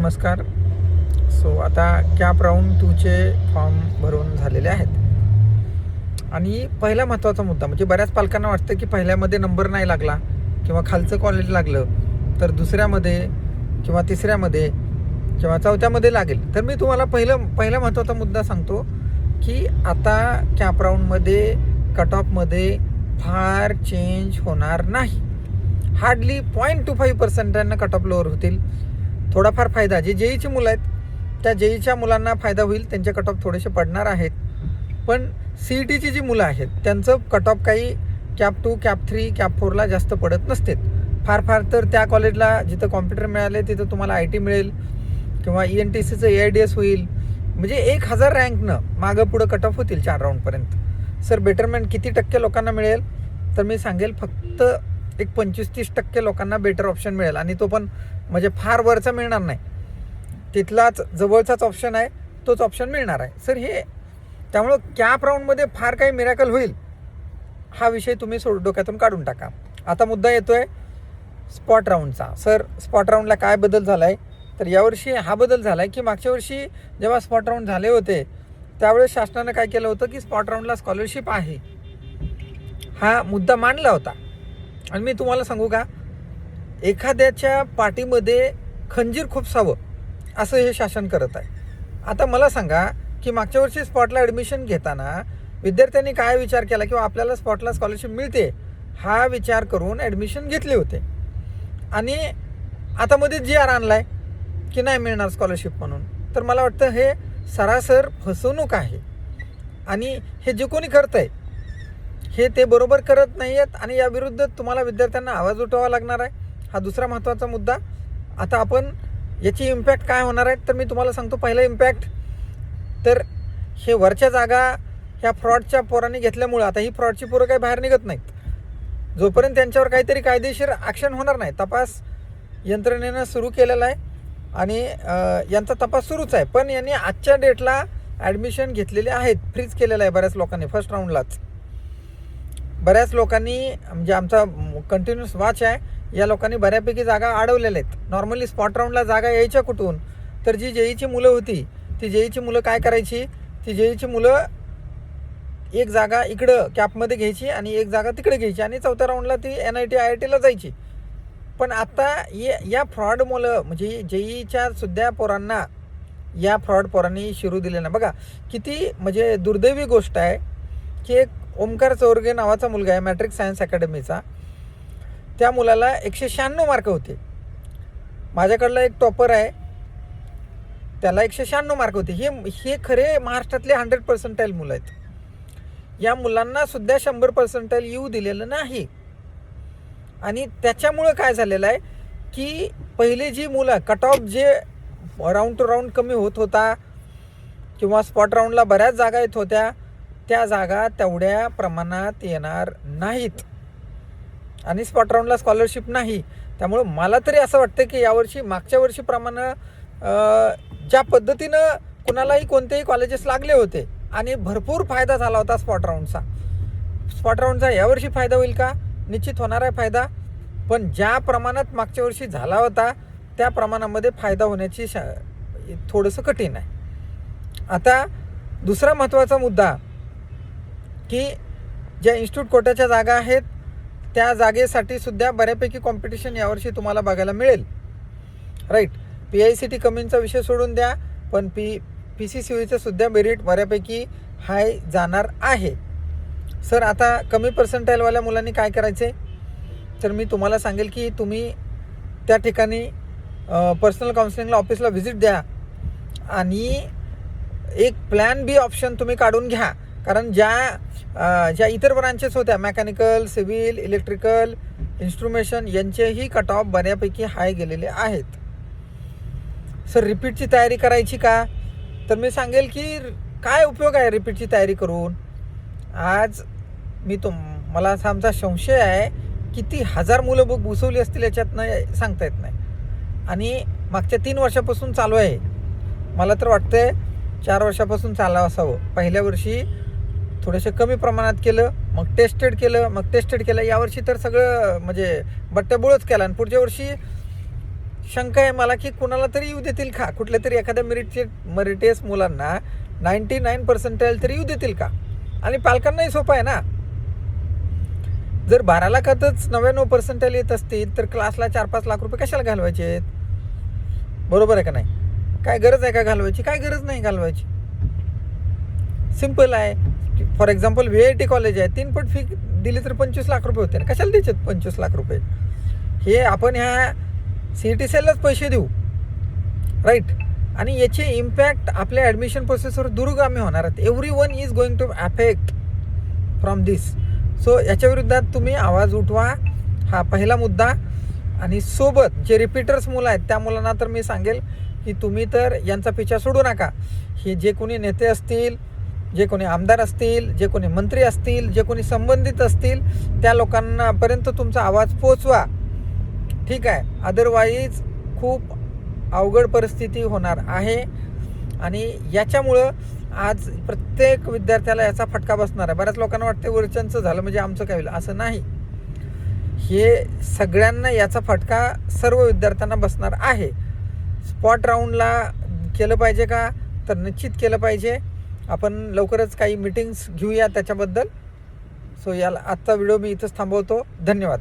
नमस्कार. आता cap round 2चे form भरून झालेले आहेत आणि पहिला महत्त्वाचा मुद्दा म्हणजे बऱ्याच पालकांना वाटतं की पहिल्यामध्ये नंबर नाही लागला किंवा खालचं कॉलेज लागलं तर दुसऱ्यामध्ये किंवा तिसऱ्यामध्ये किंवा चौथ्यामध्ये लागेल. तर मी तुम्हाला पहिला महत्त्वाचा मुद्दा सांगतो की आता कॅप राऊंडमध्ये कट ऑफमध्ये फार चेंज होणार नाही. हार्डली 0.25% कट ऑफ लोअर होतील. थोडाफार फायदा जे जेईची मुलं आहेत त्या जेईच्या मुलांना फायदा होईल, त्यांचे कट ऑफ थोडेसे पडणार आहेत. पण सी ई टीची जी मुलं आहेत त्यांचं कट ऑफ काही कॅप 2 कॅप 3 कॅप 4ला जास्त पडत नसतेत. फार तर त्या कॉलेजला जिथं कॉम्प्युटर मिळाले तिथं तुम्हाला IT मिळेल किंवा ENTCचं AIDS होईल. म्हणजे 1000 रँकनं मागं पुढं कट ऑफ होतील 4 राऊंडपर्यंत. सर बेटरमेंट किती टक्के लोकांना मिळेल तर मी सांगेल फक्त एक 25-30% लोकांना बेटर ऑप्शन मिळेल आणि तो पण म्हणजे फार वरचा मिळणार नाही. तिथलाच जवळचाच ऑप्शन आहे तोच ऑप्शन मिळणार आहे सर. हे त्यामुळं कॅप राऊंडमध्ये फार काही मिरॅकल होईल हा विषय तुम्ही डोक्यातून काढून टाका. आता मुद्दा येतोय स्पॉट राऊंडचा. सर स्पॉट राऊंडला काय बदल झाला आहे तर यावर्षी हा बदल झाला आहे की मागच्या वर्षी जेव्हा स्पॉट राऊंड झाले होते त्यावेळेस शासनानं काय केलं होतं की स्पॉट राऊंडला स्कॉलरशिप आहे हा मुद्दा मांडला होता. आणि मी तुम्हाला सांगू का, एखाद्याच्या पाठीमध्ये खंजीर खुपसावं असं हे शासन करत आहे. आता मला सांगा की मागच्या वर्षी स्पॉटला ॲडमिशन घेताना विद्यार्थ्यांनी काय विचार केला किंवा आपल्याला स्पॉटला स्कॉलरशिप मिळते हा विचार करून ॲडमिशन घेतले होते आणि आता मध्ये GR आणलाय की नाही मिळणार स्कॉलरशिप म्हणून. तर मला वाटतं हे सरासर फसवणूक आहे आणि हे जे कोणी करत आहे हे ते बरोबर करत नाही आहेत आणि याविरुद्ध तुम्हाला विद्यार्थ्यांना आवाज उठवावा लागणार आहे. हा दुसरा महत्त्वाचा मुद्दा. आता आपण याची इम्पॅक्ट काय होणार आहेत तर मी तुम्हाला सांगतो. पहिला इम्पॅक्ट तर हे वरच्या जागा ह्या फ्रॉडच्या पोरांनी घेतल्यामुळं आता ही फ्रॉडची पोरं काही बाहेर निघत नाहीत जोपर्यंत त्यांच्यावर काहीतरी कायदेशीर ॲक्शन होणार नाही. तपास यंत्रणेनं सुरू केलेला आहे आणि यांचा तपास सुरूच आहे. पण यांनी आजच्या डेटला ॲडमिशन घेतलेले आहेत, फ्रीज केलेलं आहे बऱ्याच लोकांनी. फर्स्ट राऊंडलाच बऱ्याच लोकांनी म्हणजे आमचा कंटिन्युअस वॉच आहे, या लोकांनी बऱ्यापैकी जागा अडवलेल्या आहेत. नॉर्मली स्पॉट राऊंडला जागा यायच्या कुठून तर जी जेईची मुलं होती ती जेईची मुलं काय करायची, ती जेईची मुलं एक जागा इकडं कॅपमध्ये घ्यायची आणि एक जागा तिकडे घ्यायची आणि चौथ्या राऊंडला ती NIT IITला जायची. पण आता या फ्रॉडमुळं म्हणजे जेईच्या सुद्धा पोरांना या फ्रॉड पोरांनी शिरू दिले ना. बघा किती म्हणजे दुर्दैवी गोष्ट आहे की एक ओमकार चौरगे नावाचा मुलगा आहे मॅट्रिक सायन्स अकॅडमीचा. त्या मुलाला 196 मार्क होते. माझ्याकडला एक टॉपर आहे त्याला 196 मार्क होते. हे खरे महाराष्ट्रातले 100% मुलं आहेत. या मुलांना सुद्धा 100% येऊ दिलेलं नाही आणि त्याच्यामुळं काय झालेलं आहे की पहिले जी मुलं कट ऑफ जे राऊंड टू राऊंड कमी होत होता किंवा स्पॉट राऊंडला बऱ्याच जागा येत होत्या त्या जागा तेवढ्या प्रमाणात येणार नाहीत आणि स्पॉट राऊंडला स्कॉलरशिप नाही. त्यामुळं मला तरी असं वाटतं की यावर्षी मागच्या वर्षीप्रमाणे ज्या पद्धतीनं कुणालाही कोणतेही कॉलेजेस लागले होते आणि भरपूर फायदा झाला होता स्पॉट राऊंडचा यावर्षी फायदा होईल का? निश्चित होणार आहे फायदा. पण ज्या प्रमाणात मागच्या वर्षी झाला होता त्या प्रमाणामध्ये फायदा होण्याची थोडंसं कठीण आहे. आता दुसरा महत्त्वाचा मुद्दा की ज्या इन्स्टिट्यूट कोट्याच्या जागा आहेत त्या जागेसाठी सुद्धा बऱ्यापैकी कॉम्पिटिशन यावर्षी तुम्हाला बघायला मिळेल. राईट. PICT कमींचा विषय सोडून द्या पण PCCOEचं सुद्धा मेरिट बऱ्यापैकी हाय जाणार आहे. सर आता कमी पर्सेंटाईलवाल्या मुलांनी काय करायचे तर मी तुम्हाला सांगेल की तुम्ही त्या ठिकाणी पर्सनल काउन्सिलिंगला ऑफिसला व्हिजिट द्या आणि एक प्लॅन B ऑप्शन तुम्ही काढून घ्या. कारण ज्या इतर ब्रांचेस होत्या मेकॅनिकल, सिव्हिल, इलेक्ट्रिकल, इन्स्ट्रुमेशन यांचेही कट ऑफ बऱ्यापैकी हाय गेलेले आहेत. सर रिपीटची तयारी करायची का तर मी सांगेल की काय उपयोग आहे रिपीटची तयारी करून. आज मला असा आमचा संशय आहे किती 1000 मुलं बुक घुसवली असतील याच्यातनं सांगता येत नाही आणि मागच्या 3 वर्षापासून चालू आहे. मला तर वाटतंय 4 वर्षापासून चालावं असावं. पहिल्या वर्षी थोडेसे कमी प्रमाणात केलं, मग टेस्टेड केलं. यावर्षी तर सगळं म्हणजे बट्ट्याबोळच केला आणि पुढच्या वर्षी शंका आहे मला की कुणाला तरी येऊ देतील का, कुठल्या तरी एखाद्या मेरिटियस मुलांना 99% तरी येऊ देतील का. आणि पालकांनाही सोपं आहे ना. जर 12 लाखातच 99% येत असतील तर क्लासला 4-5 लाख रुपये कशाला घालवायचे आहेत. बरोबर आहे का नाही. काय गरज आहे का घालवायची. काय गरज नाही घालवायची. सिम्पल आहे. फॉर एक्झाम्पल VIT कॉलेज आहे, 3 पट फी दिली तर 25 लाख रुपये होते ना. कशाला द्यायचे 25 लाख रुपये. हे आपण ह्या CET सेललाच पैसे देऊ, राईट. आणि याचे इम्पॅक्ट आपल्या ॲडमिशन प्रोसेसवर दूरगामी होणार आहेत. Everyone is going to affect from this. So याच्या विरोधात तुम्ही आवाज उठवा. हा पहिला मुद्दा. आणि सोबत जे रिपीटर्स मुलं आहेत त्या मुलांना तर मी सांगेल की तुम्ही तर यांचा पिछा सोडू नका. हे जे कोणी नेते असतील, जे कोणी आमदार असतील, जे कोणी मंत्री असतील, जे कोणी संबंधित असतील त्या लोकांनापर्यंत तुमचा आवाज पोचवा, ठीक आहे. अदरवाईज खूप अवघड परिस्थिती होणार आहे. आणि याच्यामुळं आज प्रत्येक विद्यार्थ्याला याचा फटका बसणार आहे. बऱ्याच लोकांना वाटते वरच्यांचं झालं म्हणजे आमचं काय होईल. असं नाही. हे सगळ्यांना याचा फटका सर्व विद्यार्थ्यांना बसणार आहे. स्पॉट राऊंडला केलं पाहिजे का, तर निश्चित केलं पाहिजे. आपण लवकरच काही मीटिंग्स घेऊया त्याच्याबद्दल. सो याला आजचा व्हिडिओ मी इथंच थांबवतो. धन्यवाद.